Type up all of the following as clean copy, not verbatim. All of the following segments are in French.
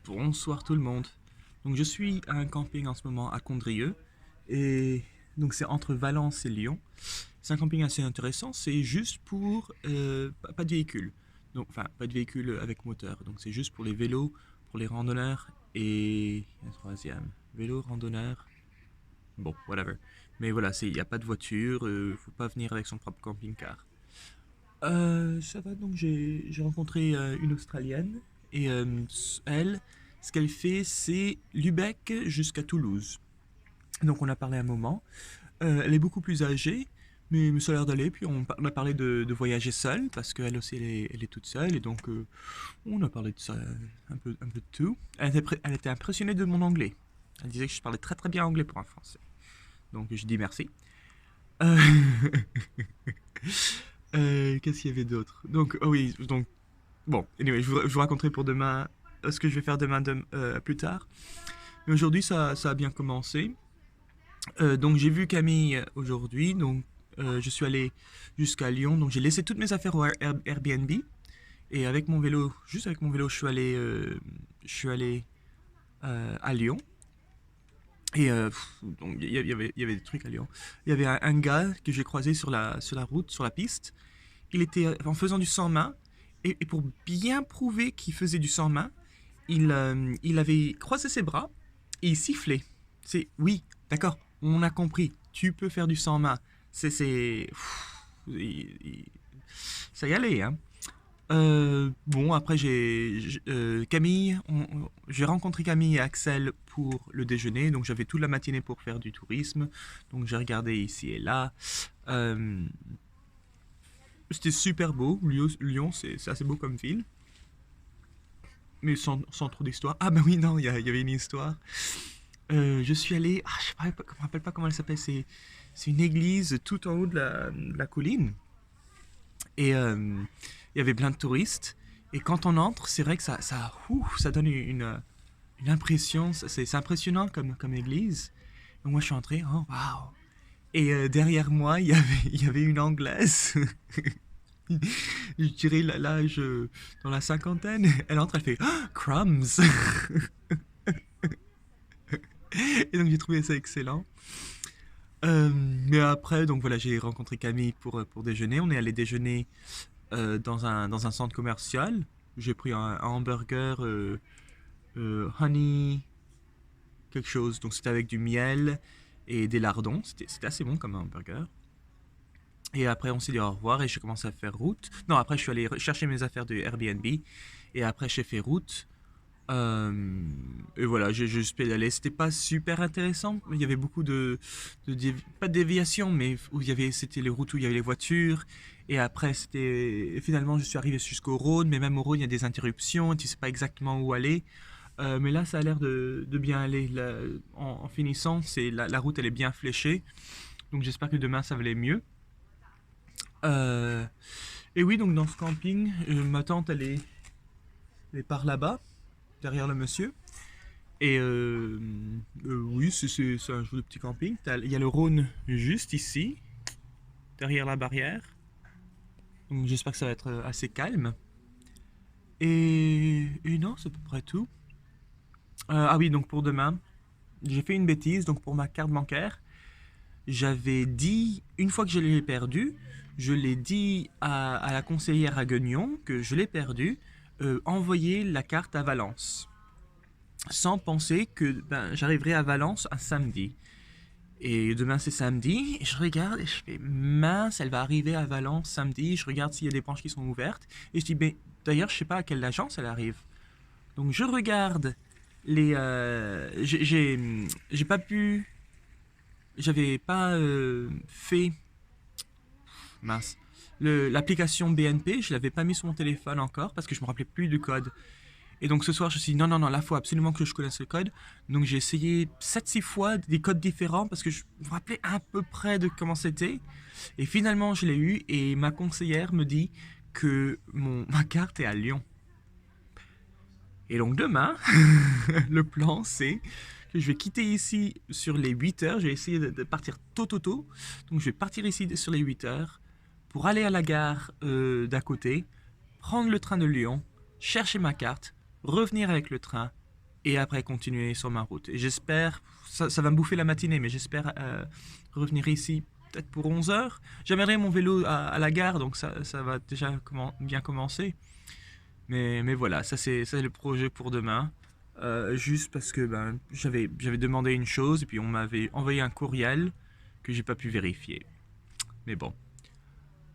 Bonsoir tout le monde. Donc je suis à un camping en ce moment à Condrieu et donc c'est entre Valence et Lyon. C'est un camping assez intéressant, c'est juste pour pas de véhicule. Donc enfin pas de véhicule avec moteur. Donc c'est juste pour les vélos, pour les randonneurs et un troisième vélo randonneur. Bon, whatever. Mais voilà, il n'y a pas de voiture, faut pas venir avec son propre camping-car. Ça va, donc j'ai rencontré une Australienne et elle, ce qu'elle fait, c'est Lübeck jusqu'à Toulouse. Donc on a parlé un moment. Elle est beaucoup plus âgée, mais ça a l'air d'aller. Puis on a parlé de voyager seule, parce qu'elle aussi elle est toute seule, et donc on a parlé de ça un peu de tout. Elle était impressionnée de mon anglais. Elle disait que je parlais très très bien anglais pour un français. Donc je dis merci. Euh, Qu'est-ce qu'il y avait d'autre? Donc, oh oui, donc, bon, anyway, je vous raconterai pour demain ce que je vais faire demain plus tard. Mais aujourd'hui, ça a bien commencé. Donc, j'ai vu Camille aujourd'hui, donc je suis allé jusqu'à Lyon, donc j'ai laissé toutes mes affaires au Airbnb. Et avec mon vélo, juste avec mon vélo, je suis allé à Lyon. Et donc, il y avait des trucs à Lyon. Il y avait un gars que j'ai croisé sur la route, sur la piste. Il était en faisant du sans-main. Et pour bien prouver qu'il faisait du sans-main, il avait croisé ses bras et il sifflait. C'est oui, d'accord, on a compris. Tu peux faire du sans-main. Ça y allait, hein. Bon, après Camille, j'ai rencontré Camille et Axel pour le déjeuner, donc j'avais toute la matinée pour faire du tourisme, donc j'ai regardé ici et là. Euh, C'était super beau, Lyon c'est assez beau comme ville, mais sans trop d'histoire. Ah bah oui, non, il y avait une histoire. Je suis allé, je me rappelle pas comment elle s'appelle, c'est une église tout en haut de la colline. Et il y avait plein de touristes. Et quand on entre, c'est vrai que ça donne une impression. C'est impressionnant comme église. Donc moi, je suis entré, oh waouh! Et derrière moi, il y avait une Anglaise. Je dirais l'âge dans la cinquantaine. Elle entre, elle fait oh, crumbs. Et donc j'ai trouvé ça excellent. Mais après, donc voilà, j'ai rencontré Camille pour déjeuner. On est allé déjeuner dans un centre commercial. J'ai pris un hamburger honey quelque chose. Donc c'était avec du miel et des lardons. C'était assez bon comme hamburger. Et après on s'est dit au revoir et j'ai commencé à faire route. Non, après je suis allé chercher mes affaires de Airbnb. Et après j'ai fait route. Et voilà, j'ai juste pédalé. C'était pas super intéressant. Il y avait beaucoup pas de déviation, mais où c'était les routes où il y avait les voitures. Et après, finalement, je suis arrivé jusqu'au Rhône, mais même au Rhône, il y a des interruptions. Tu sais pas exactement où aller. Mais là, ça a l'air de bien aller. Là, en finissant, la route, elle est bien fléchée. Donc j'espère que demain, ça va aller mieux. Euh, et oui, donc dans ce camping, ma tante, elle est par là-bas, derrière le monsieur. Et oui, c'est un joli petit camping. Il y a le Rhône juste ici, derrière la barrière. Donc j'espère que ça va être assez calme. Et non, c'est à peu près tout. Ah oui, donc pour demain, j'ai fait une bêtise. Donc pour ma carte bancaire, j'avais dit, une fois que je l'ai perdue, je l'ai dit à la conseillère à Guignon que je l'ai perdue, envoyer la carte à Valence. Sans penser que j'arriverai à Valence un samedi. Et demain c'est samedi, et je regarde et je fais mince, elle va arriver à Valence samedi, je regarde s'il y a des branches qui sont ouvertes, et je dis, ben d'ailleurs je sais pas à quelle agence elle arrive. Donc je regarde les... j'ai pas pu... J'avais pas fait... Mince. L'application BNP, je l'avais pas mis sur mon téléphone encore, parce que je me rappelais plus du code. Et donc ce soir, je me suis dit non, non, non, là, il faut absolument que je connaisse le code. Donc j'ai essayé 7 6 fois des codes différents parce que je me rappelais à peu près de comment c'était. Et finalement, je l'ai eu et ma conseillère me dit que ma carte est à Lyon. Et donc demain, le plan c'est que je vais quitter ici sur les 8 heures. Je vais essayer de partir tôt, tôt, tôt. Donc je vais partir ici sur les 8 heures pour aller à la gare d'à côté, prendre le train de Lyon, chercher ma carte, revenir avec le train et après continuer sur ma route. Et j'espère, ça va me bouffer la matinée, mais j'espère revenir ici peut-être pour 11 heures. J'amènerai mon vélo à la gare, donc ça va déjà bien commencer. Mais voilà, ça c'est le projet pour demain. Juste parce que ben, j'avais demandé une chose et puis on m'avait envoyé un courriel que j'ai pas pu vérifier. Mais bon.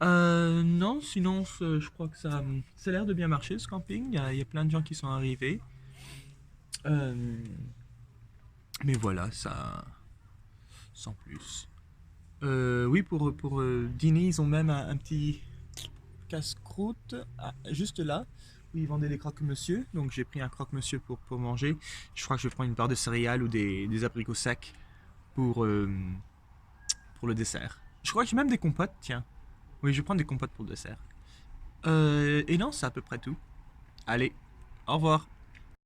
Non, sinon je crois que ça a l'air de bien marcher ce camping. Il y a plein de gens qui sont arrivés. Euh, mais voilà, ça sans plus. Oui, pour dîner, ils ont même un petit casse-croûte juste là où ils vendaient des croque-monsieur. Donc j'ai pris un croque-monsieur pour manger. Je crois que je vais prendre une barre de céréales ou des abricots secs pour, euh, pour le dessert. Je crois que j'ai même des compotes, tiens. Oui, je vais prendre des compotes pour le dessert. Et non, c'est à peu près tout. Allez, au revoir.